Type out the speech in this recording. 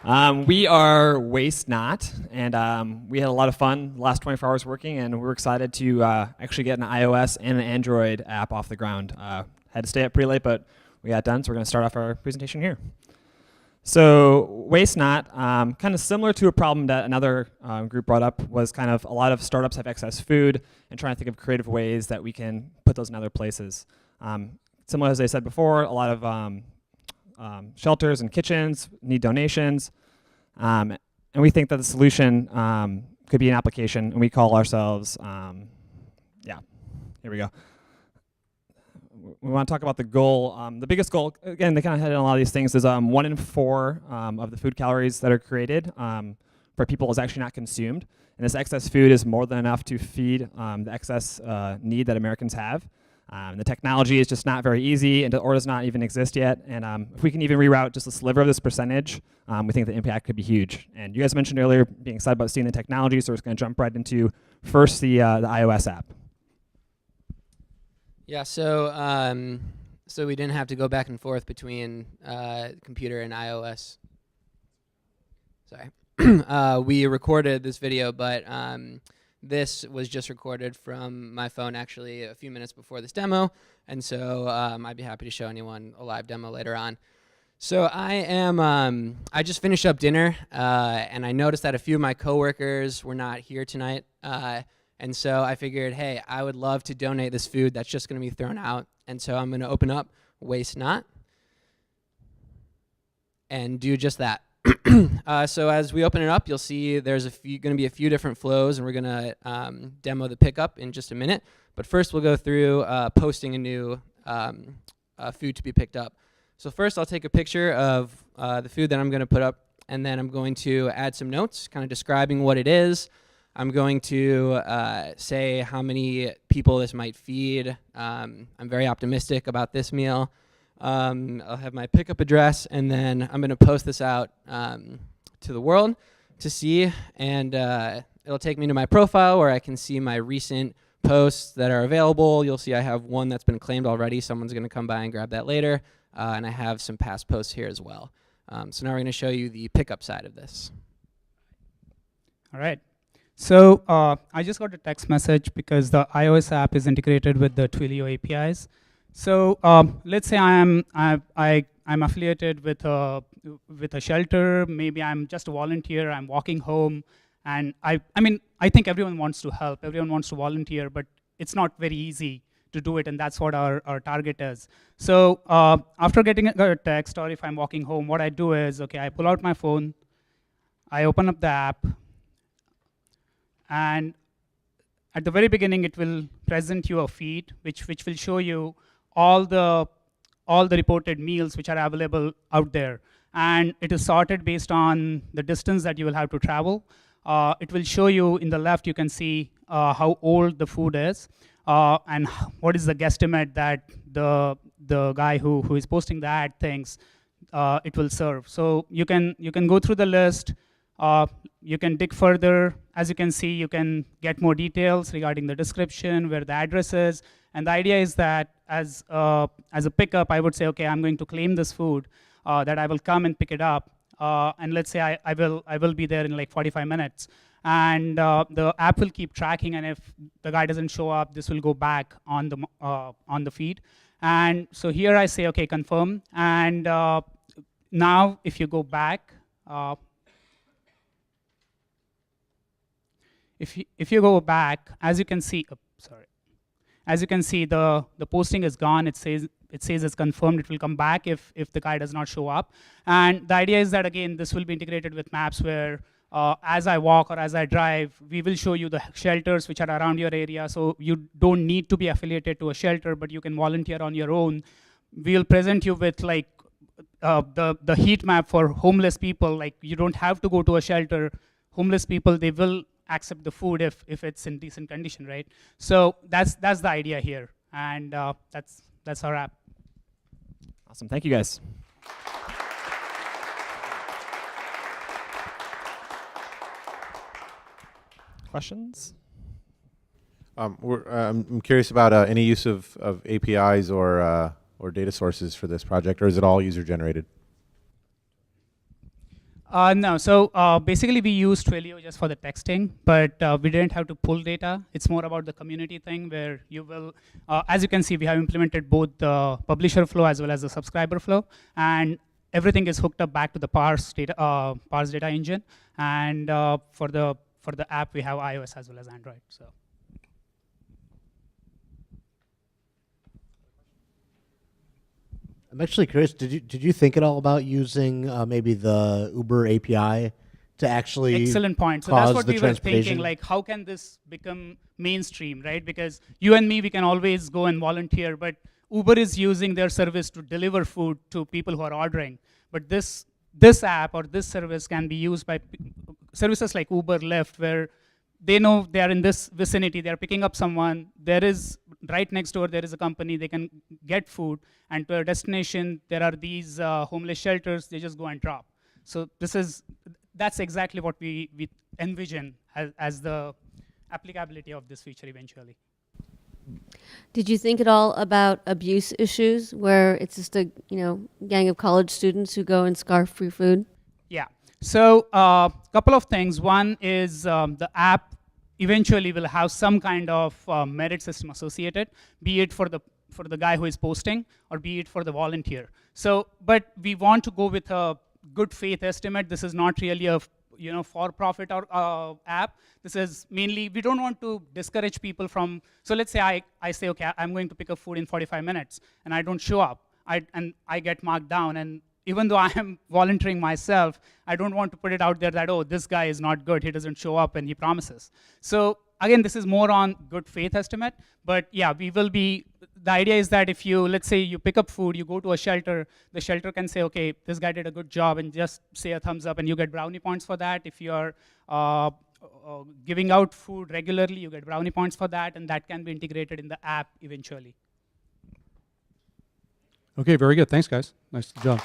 We are Waste Not, and we had a lot of fun the last 24 hours working, and we're excited to actually get an iOS and an Android app off the ground. Had to stay up pretty late, but we got done, so we're going to start off our presentation here. So Waste Not, kind of similar to a problem that another group brought up, was kind of a lot of startups have excess food and trying to think of creative ways that we can put those in other places. Similar as I said before, a lot of shelters and kitchens need donations, and we think that the solution could be an application, and we call ourselves, yeah, here we go. We want to talk about the goal. The biggest goal, again, they kind of hit on a lot of these things, is 1 in 4 of the food calories that are created for people is actually not consumed, and this excess food is more than enough to feed the excess need that Americans have. The technology is just not very easy or does not even exist yet. And if we can even reroute just a sliver of this percentage, we think the impact could be huge. And you guys mentioned earlier being excited about seeing the technology, so we're just going to jump right into first the iOS app. Yeah, so we didn't have to go back and forth between computer and iOS. Sorry. We recorded this video, but this was just recorded from my phone actually a few minutes before this demo, and so I'd be happy to show anyone a live demo later on. So I just finished up dinner, and I noticed that a few of my coworkers were not here tonight, and so I figured, hey, I would love to donate this food that's just going to be thrown out, and so I'm going to open up Waste Not and do just that. So as we open it up, you'll see there's going to be a few different flows, and we're going to demo the pickup in just a minute. But first, we'll go through posting a new food to be picked up. So first, I'll take a picture of the food that I'm going to put up, and then I'm going to add some notes, kind of describing what it is. I'm going to say how many people this might feed. I'm very optimistic about this meal. I'll have my pickup address, and then I'm going to post this out to the world to see, and it'll take me to my profile where I can see my recent posts that are available. You'll see I have one that's been claimed already. Someone's going to come by and grab that later, and I have some past posts here as well. So now we're going to show you the pickup side of this. All right. So I just got a text message because the iOS app is integrated with the Twilio APIs. So let's say I'm affiliated with a shelter. Maybe I'm just a volunteer. I'm walking home, and I mean I think everyone wants to help. Everyone wants to volunteer, but it's not very easy to do it, and that's what our target is. So after getting a text, or if I'm walking home, what I do is, okay, I pull out my phone, I open up the app, and at the very beginning, it will present you a feed, which will show you all the reported meals which are available out there, and it is sorted based on the distance that you will have to travel. It will show you in the left. You can see how old the food is, and what is the guesstimate that the guy who is posting the ad thinks it will serve. So you can go through the list. You can dig further. As you can see, you can get more details regarding the description, where the address is. And the idea is that as a pickup, I would say, okay, I'm going to claim this food, that I will come and pick it up. And let's say I will be there in like 45 minutes. And the app will keep tracking, and if the guy doesn't show up, this will go back on the feed. And so here I say, okay, confirm. And now if you go back, if you go back, as you can see, as you can see, the posting is gone. It says it's confirmed. It will come back if the guy does not show up. And the idea is that, again, this will be integrated with maps where as I walk or as I drive, we will show you the shelters which are around your area. So you don't need to be affiliated to a shelter, but you can volunteer on your own. We'll present you with like the heat map for homeless people. Like, you don't have to go to a shelter. Homeless people, they will accept the food if it's in decent condition, right? So that's the idea here, and that's our app. Awesome, thank you guys. Questions? I'm curious about any use of APIs or data sources for this project, or is it all user generated? No, so basically we use Twilio just for the texting, but we didn't have to pull data. It's more about the community thing where you will, as you can see, we have implemented both the publisher flow as well as the subscriber flow, and everything is hooked up back to the parse data engine. And for the app, we have iOS as well as Android. So. I'm actually curious. Did you think at all about using maybe the Uber API to actually Excellent point. So cause that's what the we were transportation? thinking. Like, how can this become mainstream, right? Because you and me, we can always go and volunteer, but Uber is using their service to deliver food to people who are ordering. But this app or this service can be used by services like Uber, Lyft, where they know they are in this vicinity, they're picking up someone, there is, right next door, there is a company, they can get food, and to a destination, there are these homeless shelters, they just go and drop. So that's exactly what we envision as the applicability of this feature eventually. Did you think at all about abuse issues where it's just a gang of college students who go and scarf free food? Yeah. So a couple of things. One is the app eventually will have some kind of merit system associated, be it for the guy who is posting or be it for the volunteer. So, but we want to go with a good faith estimate. This is not really a for-profit or app. This is mainly, we don't want to discourage people from, so let's say I say, okay, I'm going to pick up food in 45 minutes, and I don't show up, and I get marked down, and even though I am volunteering myself, I don't want to put it out there that, oh, this guy is not good, he doesn't show up, and he promises. So again, this is more on good faith estimate, but yeah, we will be, the idea is that if you, let's say you pick up food, you go to a shelter, the shelter can say, okay, this guy did a good job, and just say a thumbs up, and you get brownie points for that. If you're giving out food regularly, you get brownie points for that, and that can be integrated in the app eventually. Okay, very good. Thanks, guys. Nice job.